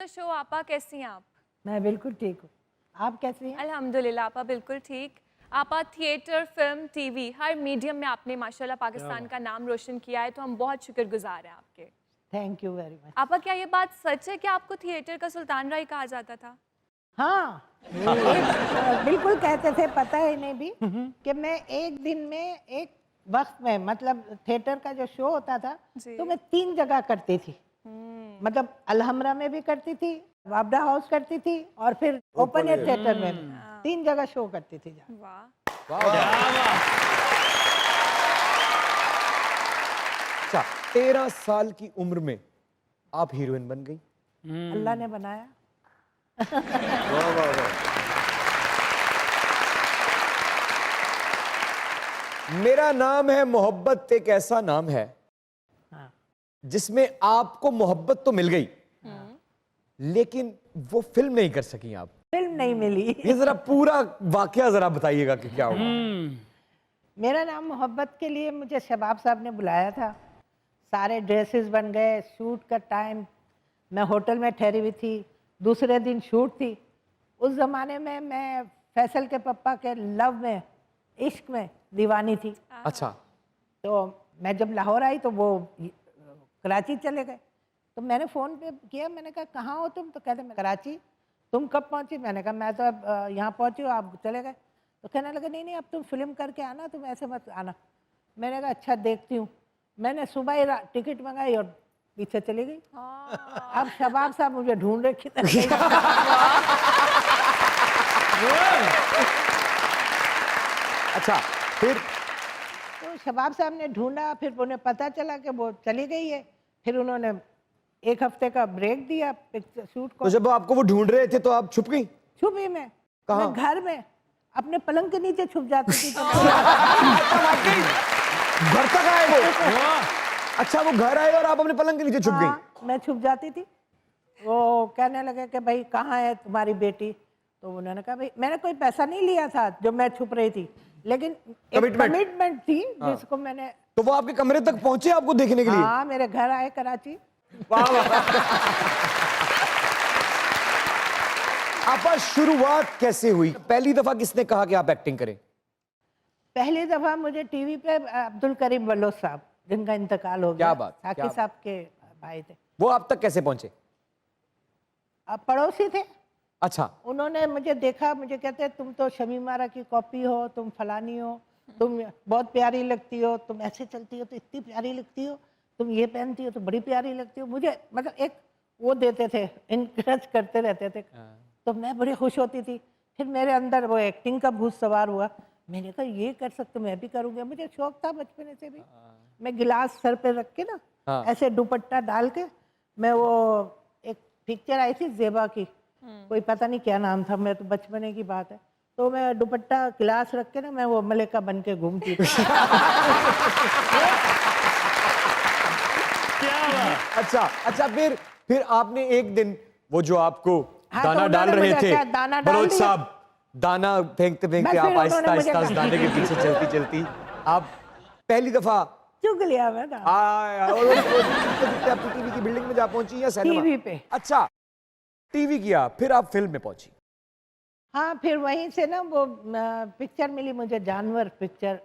Show आपा, कैसी हैं आप? मैं बिल्कुल ठीक हूँ। आप कैसी हैं? अल्हम्दुलिल्लाह आपा बिल्कुल ठीक। आपा थिएटर, फिल्म, टीवी हर मीडियम में आपने माशाल्लाह पाकिस्तान का नाम रोशन किया है, तो हम बहुत शुक्रगुजार हैं आपके। Thank you very much. आपा क्या ये बात सच है कि आपको थिएटर का सुल्तान राय कहा जाता था? हाँ, बिल्कुल कहते थे, पता है इन्हें भी कि मैं एक दिन में एक वक्त में मतलब थिएटर का जो शो होता था तो मैं 3 जगह करती थी। मतलब अलहमरा में भी करती थी, वापडा हाउस करती थी और फिर ओपन एयर थिएटर में 3 जगह शो करती थी। वाह। अच्छा, 13 साल की उम्र में आप हीरोइन बन गई। अल्लाह ने बनाया। वाह वाह वाह। मेरा नाम है मोहब्बत, एक ऐसा नाम है हाँ। जिसमें आपको मोहब्बत तो मिल गई, लेकिन वो फिल्म नहीं कर सकी आप। फिल्म नहीं मिली। ये जरा पूरा वाकया जरा बताइएगा कि क्या हुआ। मेरा नाम मोहब्बत के लिए मुझे शबाब साहब ने बुलाया था। सारे ड्रेसेस बन गए, शूट का टाइम, मैं होटल में ठहरी हुई थी, दूसरे दिन शूट थी। उस ज़माने में मैं फैसल के पप्पा के लव में, इश्क में दीवानी थी। अच्छा, तो मैं जब लाहौर आई तो वो कराची चले गए। तो मैंने फ़ोन पे किया, मैंने कहा कहाँ हो तुम? तो कहते मैं कराची। तुम कब पहुँची? मैंने कहा मैं तो अब यहाँ पहुँची हूँ, आप चले गए। तो कहने लगे नहीं नहीं, अब तुम फिल्म करके आना, तुम ऐसे मत आना। मैंने कहा अच्छा देखती हूँ। मैंने सुबह ही टिकट मंगाई और पीछे चली गई। अब शबाब साहब मुझे ढूंढ रहे किधर गई। अच्छा, फिर तो शबाब साहब ने ढूंढा, फिर उन्हें पता चला कि वो चली गई है। फिर उन्होंने 1 हफ्ते का ब्रेक दिया पिक्चर शूट को। तो जब आपको वो ढूंढ रहे थे तो आप छुप गई? छुपी मैं। कहाँ? मैं घर में अपने पलंग के नीचे छुप जाती थी। घर तक आए वो? अच्छा, वो घर आए और आप अपने पलंग के नीचे छुप गई? हाँ, मैं छुप जाती थी। वो कहने लगे कि भाई कहाँ है तुम्हारी बेटी? तो उन्होंने कहा भाई मैंने कोई पैसा नहीं लिया था जो मैं छुप रही थी, लेकिन एक कमिटमेंट थी जिसको मैंने। तो वो आपके कमरे तक पहुंचे आपको देखने के लिए? हाँ, मेरे घर आए कराची। वाह वाह। आपका शुरुआत कैसे हुई? पहली दफा किसने कहा कि आप एक्टिंग करें? पहली दफा मुझे टीवी पे अब्दुल करीम बलोच साहब, जिनका इंतकाल हो गया, क्या बात, साकी क्या साहब के भाई थे। वो आप तक कैसे पहुंचे? अब पड़ोसी थे, अच्छा, उन्होंने मुझे देखा, मुझे कहते तुम तो शमी मारा की कॉपी हो, तुम फलानी हो, तुम बहुत प्यारी लगती हो, तुम ऐसे चलती हो तो इतनी प्यारी लगती हो, तुम ये पहनती हो तो बड़ी प्यारी लगती हो। मुझे मतलब एक वो देते थे, इनकरेज करते रहते थे। तो मैं बड़ी खुश होती थी। फिर मेरे अंदर वो एक्टिंग का भूत सवार हुआ। मैंने कहा ये कर सकते, मैं भी करूँगी। मुझे शौक था बचपन से भी। मैं गिलास सर पे रख के ना, हाँ। ऐसे दुपट्टा डाल के, मैं वो एक पिक्चर आई थी ज़ेबा की, कोई पता नहीं क्या नाम था, मैं तो बचपने की बात है। तो मैं दुपट्टा गिलास रख के ना, मैं वो मलेका बन के घूमती थी। अच्छा, अच्छा, फिर आपने एक दिन वो जो आपको हाँ, दाना तो डाल उन्होंने रहे मुझे थे, क्या दाना डाल बलोच दिया? साहब, दाना फेंकते फेंकते बस आप फिर आहिस्ता उन्होंने आहिस्ता मुझे उस दाने के पीछे चलती चलती आप पहली दफा चुग लिया मैं दाना आपकी टीवी की बिल्डिंग में जा पहुंची या सिनेमा? टीवी पे। अच्छा, टीवी किया, फिर आप फिल्म में पहुंची। हाँ, फिर वहीं से ना वो पिक्चर मिली मुझे, जानवर पिक्चर,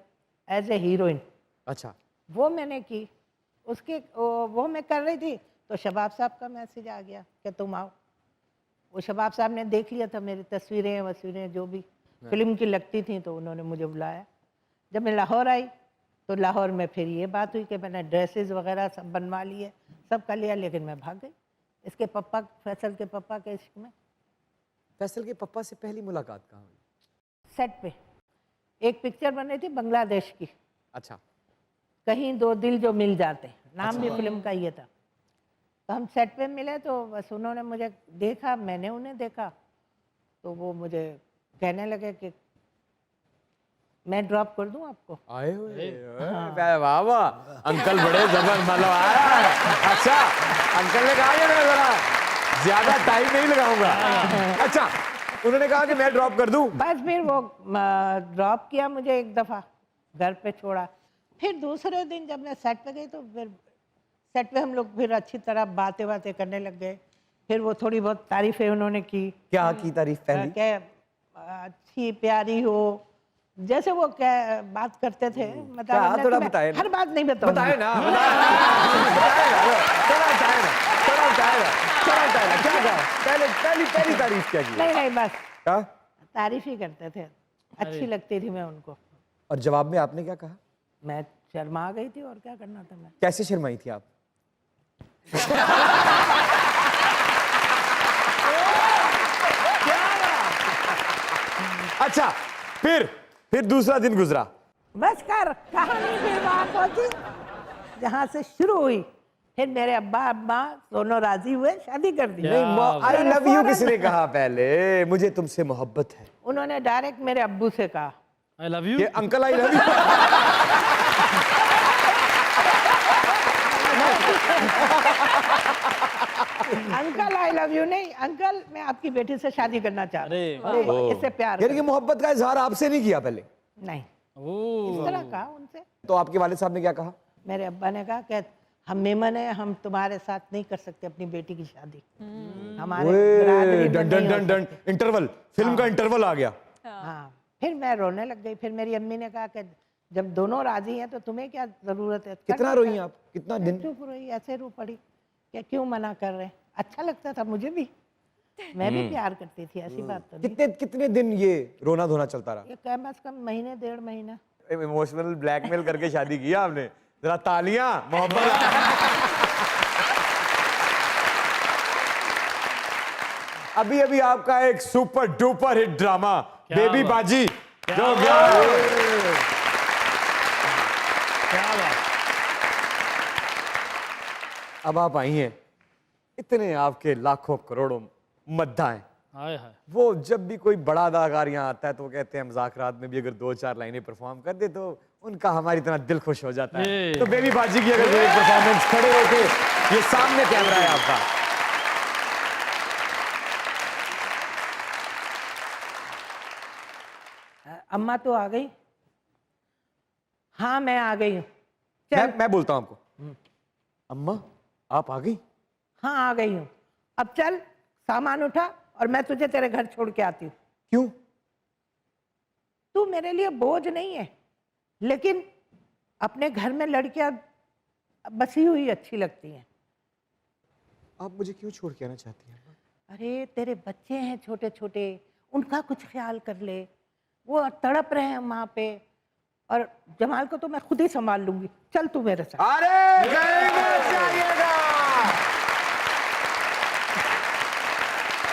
एज ए हीरोइन। अच्छा, वो मैंने की। उसके वो मैं कर रही थी तो शबाब साहब का मैसेज आ गया कि तुम आओ। वो शबाब साहब ने देख लिया था मेरी तस्वीरें वस्वीरें जो भी फिल्म की लगती थी, तो उन्होंने मुझे बुलाया। जब मैं लाहौर आई तो लाहौर में फिर ये बात हुई कि मैंने ड्रेसेस वगैरह सब बनवा लिए, सब कर लिया, लेकिन मैं भाग गई इसके पप्पा, फैसल के पप्पा के इश्क में। फैसल के पप्पा से पहली मुलाकात कहाँ हुई? सेट पे एक पिक्चर बन रही थी बांग्लादेश की, अच्छा, कहीं दो दिल जो मिल जाते, नाम भी फिल्म का ये था। तो हम सेट पे मिले तो बस उन्होंने मुझे देखा, मैंने उन्हें देखा, तो वो मुझे कहने लगे कि मैं ड्रॉप कर दूं आपको। आए हुए वाह वाह, अंकल बड़े जबर मतलब आया। अच्छा, अंकल ने कहा कि मैं जरा ज्यादा टाइम नहीं लगाऊंगा। अच्छा, उन्होंने कहा कि मैं ड्रॉप कर दूं। बस फिर वो ड्रॉप किया मुझे, एक दफ़ा घर पे छोड़ा। फिर दूसरे दिन जब मैं सेट पे गई तो फिर सेट पे हम लोग फिर अच्छी तरह बातें करने लग गए फिर वो थोड़ी बहुत तारीफें उन्होंने की, क्या की तारीफ पहली? क्या अच्छी प्यारी हो, जैसे वो क्या बात करते थे, मतलब क्या? हमने थोड़ा तुम्हें बताए ना। हर बात नहीं बताऊंगी। बताए ना, थोड़ा बताए ना, क्या कहा? पहली तारीफ क्या की? नहीं नहीं, बस क्या? तारीफ ही करते थे, अच्छी लगती थी मैं उनको। और जवाब में आपने क्या कहा? मैं शर्मा गई थी, और क्या करना था मैं। कैसे शर्माई थी आप? अच्छा, फिर दूसरा दिन गुजरा। बस कर कहानी फिर वहां पहुंची जहां से शुरू हुई। फिर मेरे अब्बा अम्मा दोनों राजी हुए, शादी कर दी। आई लव यू किसने कहा पहले? मुझे तुमसे मोहब्बत है। उन्होंने डायरेक्ट मेरे अब्बू से कहा। I love you. ये uncle I love you. Uncle I love you नहीं, अंकल मैं आपकी बेटी से शादी करना चाह रहा हूँ, और इससे प्यार यानी कि मोहब्बत का इजहार आपसे नहीं किया पहले? नहीं, ओह, इस तरह कहा उनसे। तो आपके वालिद साहब ने क्या कहा? मेरे अब्बा ने कहा कि हम मेमन है, हम तुम्हारे साथ नहीं कर सकते अपनी बेटी की शादी, हमारे बिरादरी में डन नहीं डन हो डन डन, इंटरवल, फिल्म का इंटरवल आ गया। हाँ, फिर मैं रोने लग गई। फिर मेरी अम्मी ने कहा कि जब दोनों राजी हैं तो तुम्हें क्या जरूरत है। कितना रोई आप? कितना दिन? चुप रोई, ऐसे रो पड़ी कि क्यों मना कर रहे हैं। अच्छा लगता था मुझे भी, मैं भी प्यार करती थी, ऐसी बात तो नहीं। कितने दिन ये रोना धोना चलता रहा? ये कम से कम महीने 1.5 महीना। इमोशनल ब्लैकमेल करके शादी की आपने? जरा तालियां मोहब्बत। अभी आपका एक super duper hit drama baby बाजी जो गया। क्या बात। अब आप आई हैं, इतने आपके लाखों करोड़ों मद्दाएं, हाय हाय। वो जब भी कोई बड़ा अदाकार यहाँ आता है तो वो कहते हैं मजाकरात में भी अगर 2-4 लाइनें परफॉर्म कर दे तो उनका हमारी तरह दिल खुश हो जाता है। ये। तो बेबी बाजी की अगर एक परफॉर्मेंस खड़े होके, ये सामने कैमरा है आपका। अम्मा तो आ गई? हाँ मैं आ गई हूँ। मैं बोलता हूँ आपको, अम्मा आप आ गई? हाँ आ गई हूँ। अब चल सामान उठा और मैं तुझे तेरे घर छोड़ के आती हूँ। क्यों? तू मेरे लिए बोझ नहीं है, लेकिन अपने घर में लड़कियां बसी हुई अच्छी लगती हैं। आप मुझे क्यों छोड़ के आना चाहती हैं? अरे तेरे बच्चे हैं छोटे छोटे, उनका कुछ ख्याल कर ले, वो तड़प रहे हैं वहां पे, और जमाल को तो मैं खुद ही संभाल लूंगी। चल तू मेरे साथ। अरे कहीं मत जाइएगा।